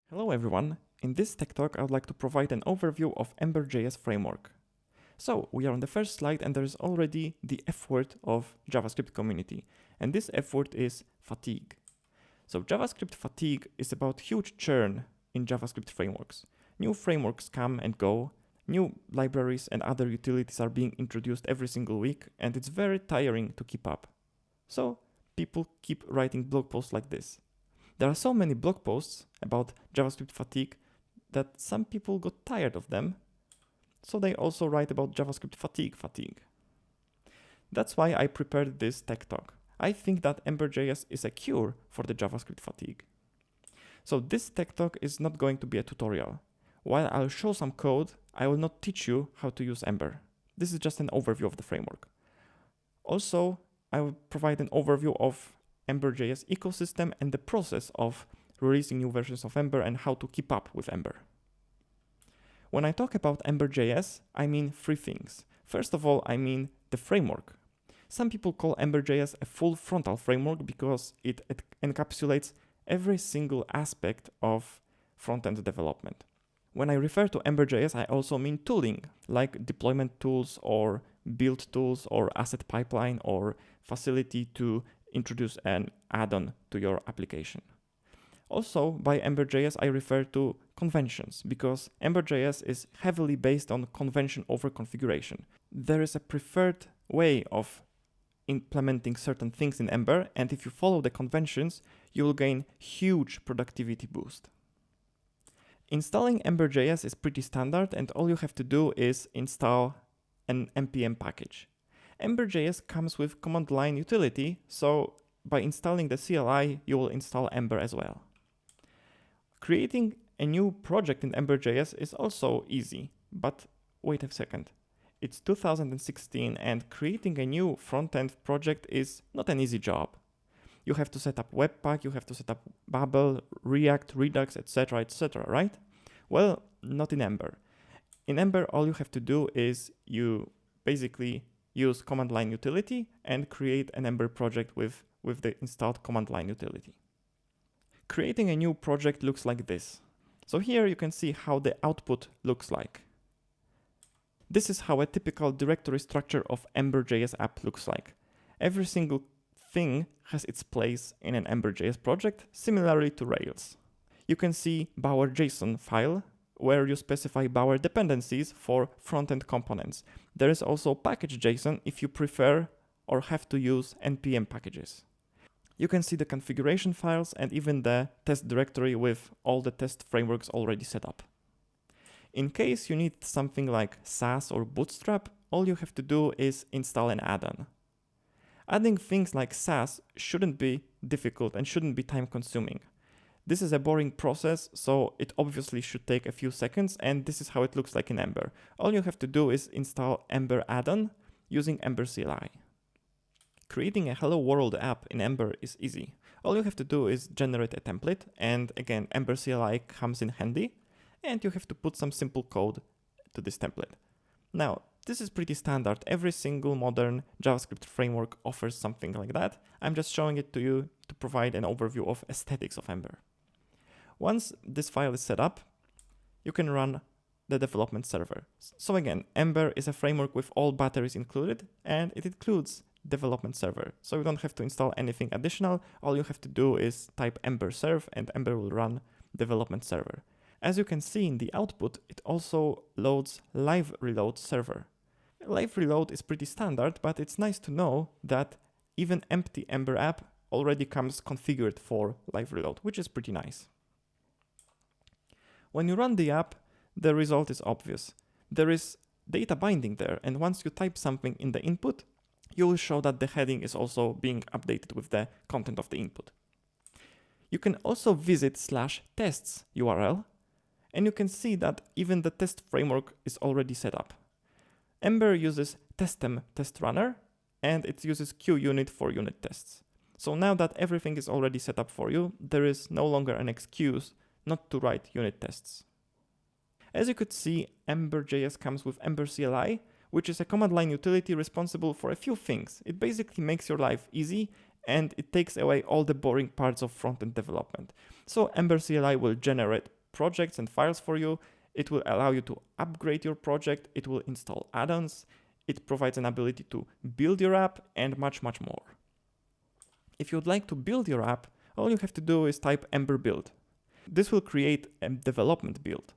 Hello everyone, in this tech talk I would like to provide an overview of Ember.js framework. So we are on the first slide and there is already the F word of JavaScript community, and this F word is fatigue. So JavaScript fatigue is about huge churn in JavaScript frameworks. New frameworks come and go, new libraries and other utilities are being introduced every single week, and it's very tiring to keep up. So people keep writing blog posts like this. There are so many blog posts about JavaScript fatigue that some people got tired of them, so they also write about JavaScript fatigue. That's why I prepared this tech talk. I think that Ember.js is a cure for the JavaScript fatigue. So this tech talk is not going to be a tutorial. While I'll show some code, I will not teach you how to use Ember. This is just an overview of the framework. Also, I will provide an overview of Ember.js ecosystem and the process of releasing new versions of Ember and how to keep up with Ember. When I talk about Ember.js, I mean three things. First of all, I mean the framework. Some people call Ember.js a full frontal framework because it encapsulates every single aspect of front-end development. When I refer to Ember.js, I also mean tooling, like deployment tools or build tools or asset pipeline or facility to introduce an add-on to your application. Also, by Ember.js, I refer to conventions because Ember.js is heavily based on convention over configuration. There is a preferred way of implementing certain things in Ember, and if you follow the conventions, you will gain huge productivity boost. Installing Ember.js is pretty standard, and all you have to do is install an npm package. Ember.js comes with command line utility, so by installing the CLI, you will install Ember as well. Creating a new project in Ember.js is also easy, but wait a second. It's 2016 and creating a new front-end project is not an easy job. You have to set up Webpack, you have to set up Babel, React, Redux, etc., right? Well, not in Ember. In Ember, all you have to do is you basically use command line utility and create an Ember project with the installed command line utility. Creating a new project looks like this. So here you can see how the output looks like. This is how a typical directory structure of Ember.js app looks like. Every single thing has its place in an Ember.js project, similarly to Rails. You can see Bower.json file, where you specify Bower dependencies for front-end components. There is also package.json if you prefer or have to use npm packages. You can see the configuration files and even the test directory with all the test frameworks already set up. In case you need something like Sass or Bootstrap, all you have to do is install an add-on. Adding things like Sass shouldn't be difficult and shouldn't be time-consuming. This is a boring process, so it obviously should take a few seconds, and this is how it looks like in Ember. All you have to do is install Ember add-on using Ember CLI. Creating a Hello World app in Ember is easy. All you have to do is generate a template, and again, Ember CLI comes in handy, and you have to put some simple code to this template. Now, this is pretty standard. Every single modern JavaScript framework offers something like that. I'm just showing it to you to provide an overview of aesthetics of Ember. Once this file is set up, you can run the development server. So again, Ember is a framework with all batteries included, and it includes development server. So you don't have to install anything additional. All you have to do is type Ember serve and Ember will run development server. As you can see in the output, it also loads live reload server. Live reload is pretty standard, but it's nice to know that even empty Ember app already comes configured for live reload, which is pretty nice. When you run the app, the result is obvious. There is data binding there, and once you type something in the input, you will show that the heading is also being updated with the content of the input. You can also visit /tests URL, and you can see that even the test framework is already set up. Ember uses testem test runner, and it uses QUnit for unit tests. So now that everything is already set up for you, there is no longer an excuse not to write unit tests. As you could see, Ember.js comes with Ember CLI, which is a command line utility responsible for a few things. It basically makes your life easy and it takes away all the boring parts of front-end development. So Ember CLI will generate projects and files for you. It will allow you to upgrade your project. It will install add-ons. It provides an ability to build your app and much, much more. If you would like to build your app, all you have to do is type Ember build. This will create a development build.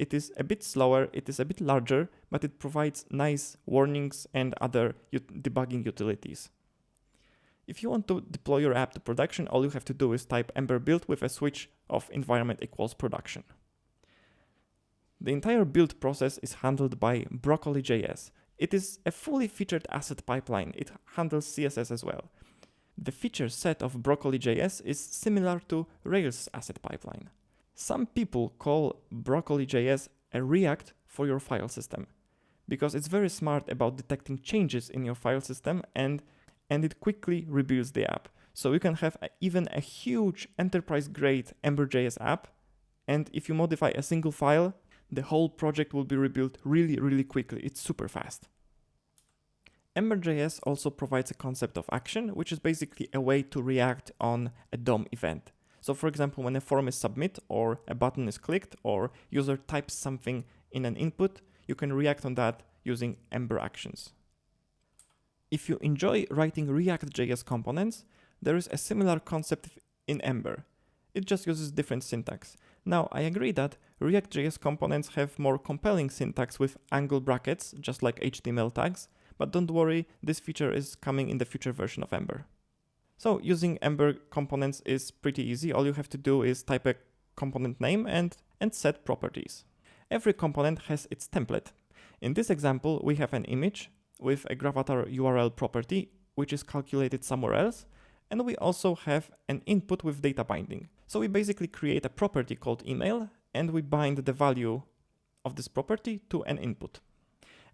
It is a bit slower, it is a bit larger, but it provides nice warnings and other debugging utilities. If you want to deploy your app to production, all you have to do is type Ember build with a switch of environment equals production. The entire build process is handled by Broccoli.js. It is a fully featured asset pipeline. It handles CSS as well. The feature set of Broccoli.js is similar to Rails asset pipeline. Some people call Broccoli.js a React for your file system because it's very smart about detecting changes in your file system and it quickly rebuilds the app. So you can have even a huge enterprise-grade Ember.js app, and if you modify a single file, the whole project will be rebuilt really, really quickly. It's super fast. Ember.js also provides a concept of action, which is basically a way to react on a DOM event. So for example, when a form is submit or a button is clicked or user types something in an input, you can react on that using Ember actions. If you enjoy writing React.js components, there is a similar concept in Ember. It just uses different syntax. Now, I agree that React.js components have more compelling syntax with angle brackets, just like HTML tags, but don't worry, this feature is coming in the future version of Ember. So using Ember components is pretty easy. All you have to do is type a component name and set properties. Every component has its template. In this example, we have an image with a gravatar URL property, which is calculated somewhere else. And we also have an input with data binding. So we basically create a property called email, and we bind the value of this property to an input.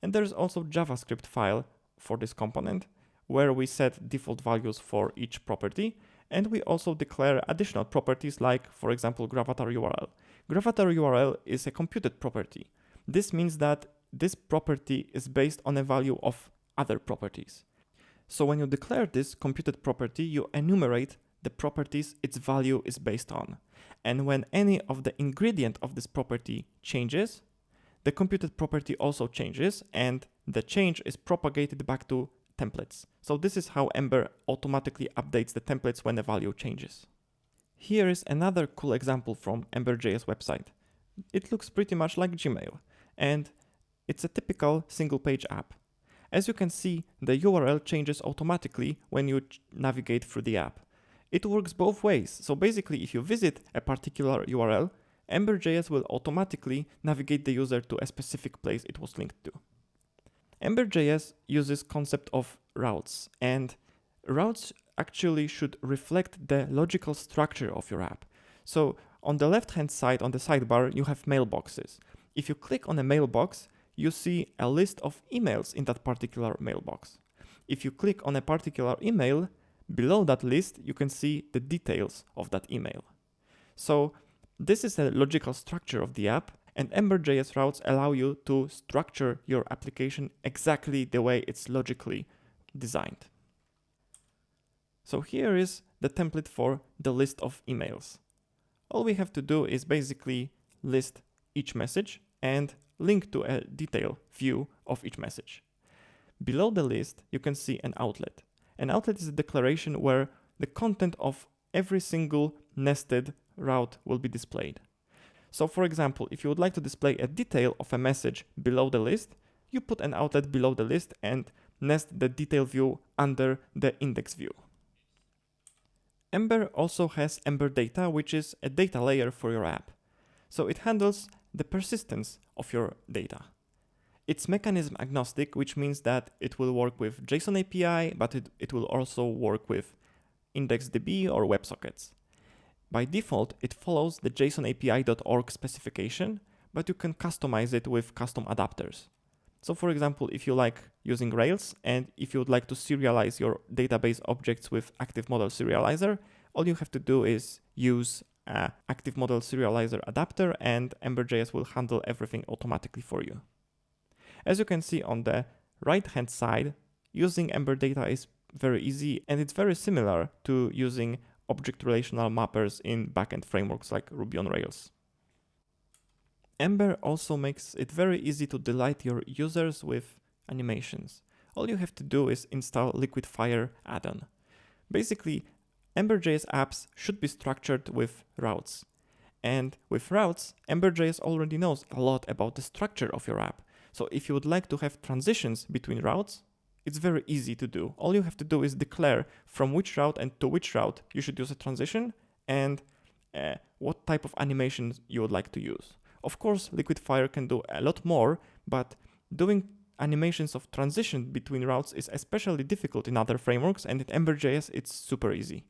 And there's also JavaScript file for this component, where we set default values for each property, and we also declare additional properties like, for example, gravatar URL. Gravatar URL is a computed property. This means that this property is based on a value of other properties. So when you declare this computed property, you enumerate the properties its value is based on. And when any of the ingredient of this property changes, the computed property also changes, and the change is propagated back to templates. So this is how Ember automatically updates the templates when the value changes. Here is another cool example from Ember.js website. It looks pretty much like Gmail, and it's a typical single-page app. As you can see, the URL changes automatically when you navigate through the app. It works both ways. So basically, if you visit a particular URL, Ember.js will automatically navigate the user to a specific place it was linked to. Ember.js uses concept of routes, and routes actually should reflect the logical structure of your app. So on the left-hand side, on the sidebar, you have mailboxes. If you click on a mailbox, you see a list of emails in that particular mailbox. If you click on a particular email, below that list, you can see the details of that email. So this is a logical structure of the app, and Ember.js routes allow you to structure your application exactly the way it's logically designed. So here is the template for the list of emails. All we have to do is basically list each message and link to a detail view of each message. Below the list, you can see an outlet. An outlet is a declaration where the content of every single nested route will be displayed. So for example, if you would like to display a detail of a message below the list, you put an outlet below the list and nest the detail view under the index view. Ember also has Ember Data, which is a data layer for your app. So it handles the persistence of your data. It's mechanism agnostic, which means that it will work with JSON API, but it will also work with IndexedDB or WebSockets. By default, it follows the JSON-API.org specification, but you can customize it with custom adapters. So for example, if you like using Rails and if you would like to serialize your database objects with Active Model Serializer, all you have to do is use an Active Model Serializer adapter and Ember.js will handle everything automatically for you. As you can see on the right-hand side, using Ember Data is very easy and it's very similar to using object relational mappers in backend frameworks like Ruby on Rails. Ember also makes it very easy to delight your users with animations. All you have to do is install Liquidfire add-on. Basically, Ember.js apps should be structured with routes. And with routes, Ember.js already knows a lot about the structure of your app. So if you would like to have transitions between routes, it's very easy to do. All you have to do is declare from which route and to which route you should use a transition and what type of animation you would like to use. Of course, Liquidfire can do a lot more, but doing animations of transition between routes is especially difficult in other frameworks, and in Ember.js it's super easy.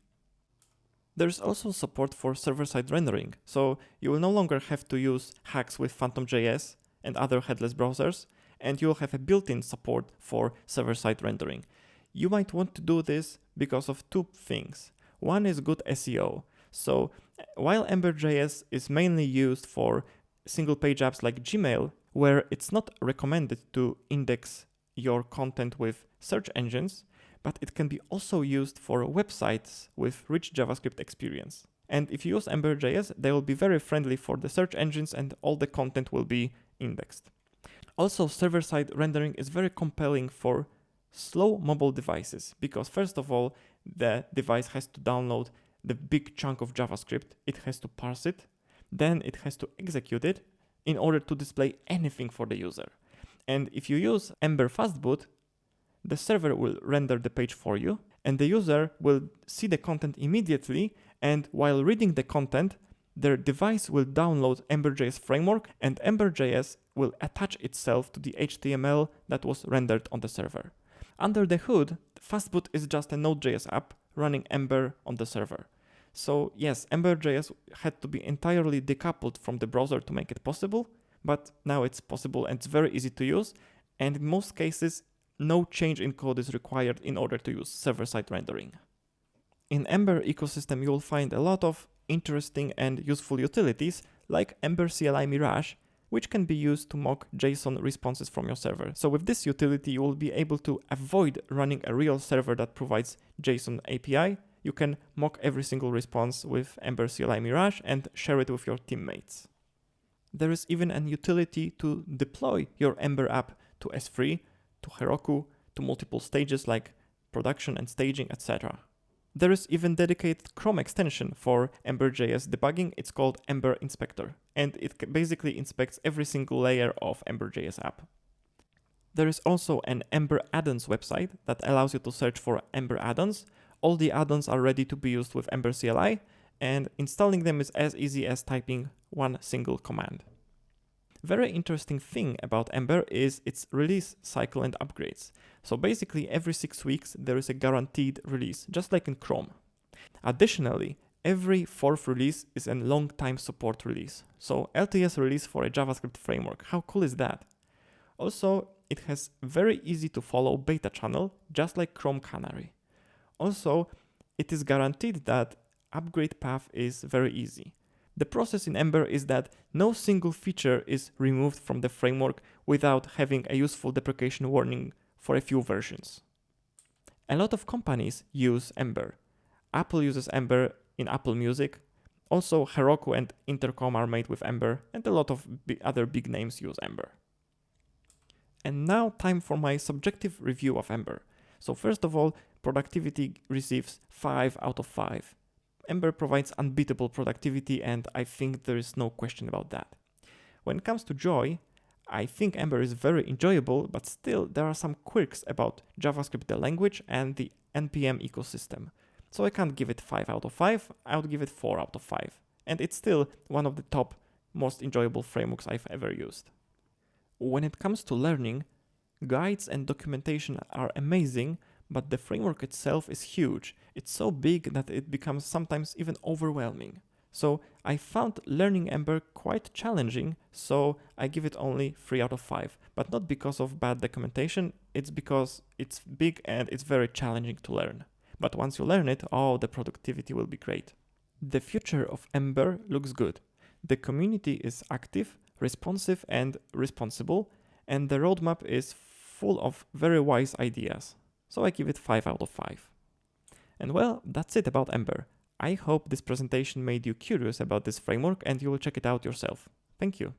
There's also support for server-side rendering, so you will no longer have to use hacks with Phantom.js and other headless browsers, and you'll have a built-in support for server-side rendering. You might want to do this because of two things. One is good SEO. So while Ember.js is mainly used for single-page apps like Gmail, where it's not recommended to index your content with search engines, but it can be also used for websites with rich JavaScript experience. And if you use Ember.js, they will be very friendly for the search engines and all the content will be indexed. Also, server-side rendering is very compelling for slow mobile devices because first of all, the device has to download the big chunk of JavaScript, it has to parse it, then it has to execute it in order to display anything for the user. And if you use Ember Fastboot, the server will render the page for you, and the user will see the content immediately, and while reading the content, their device will download Ember.js framework, and Ember.js will attach itself to the HTML that was rendered on the server. Under the hood, Fastboot is just a Node.js app running Ember on the server. So yes, Ember.js had to be entirely decoupled from the browser to make it possible, but now it's possible and it's very easy to use, and in most cases, no change in code is required in order to use server-side rendering. In Ember ecosystem, you will find a lot of interesting and useful utilities like Ember CLI Mirage, which can be used to mock JSON responses from your server. So with this utility, you will be able to avoid running a real server that provides JSON API. You can mock every single response with Ember CLI Mirage and share it with your teammates. There is even an utility to deploy your Ember app to S3, to Heroku, to multiple stages like production and staging, etc. There is even dedicated Chrome extension for Ember.js debugging. It's called Ember Inspector, and it basically inspects every single layer of Ember.js app. There is also an Ember add-ons website that allows you to search for Ember add-ons. All the add-ons are ready to be used with Ember CLI, and installing them is as easy as typing one single command. Very interesting thing about Ember is its release cycle and upgrades. So basically every 6 weeks there is a guaranteed release, just like in Chrome. Additionally, every 4th release is a long-time support release. So LTS release for a JavaScript framework. How cool is that? Also, it has very easy to follow beta channel, just like Chrome Canary. Also, it is guaranteed that upgrade path is very easy. The process in Ember is that no single feature is removed from the framework without having a useful deprecation warning for a few versions. A lot of companies use Ember. Apple uses Ember in Apple Music. Also, Heroku and Intercom are made with Ember, and a lot of other big names use Ember. And now time for my subjective review of Ember. So first of all, productivity receives 5 out of 5. Ember provides unbeatable productivity, and I think there is no question about that. When it comes to joy, I think Ember is very enjoyable, but still there are some quirks about JavaScript the language and the NPM ecosystem. So I can't give it 5 out of 5, I would give it 4 out of 5. And it's still one of the top most enjoyable frameworks I've ever used. When it comes to learning, guides and documentation are amazing, but the framework itself is huge. It's so big that it becomes sometimes even overwhelming. So I found learning Ember quite challenging, so I give it only 3 out of 5. But not because of bad documentation, it's because it's big and it's very challenging to learn. But once you learn it, oh, the productivity will be great. The future of Ember looks good. The community is active, responsive and responsible, and the roadmap is full of very wise ideas. So I give it 5 out of 5. And well, that's it about Ember. I hope this presentation made you curious about this framework and you will check it out yourself. Thank you.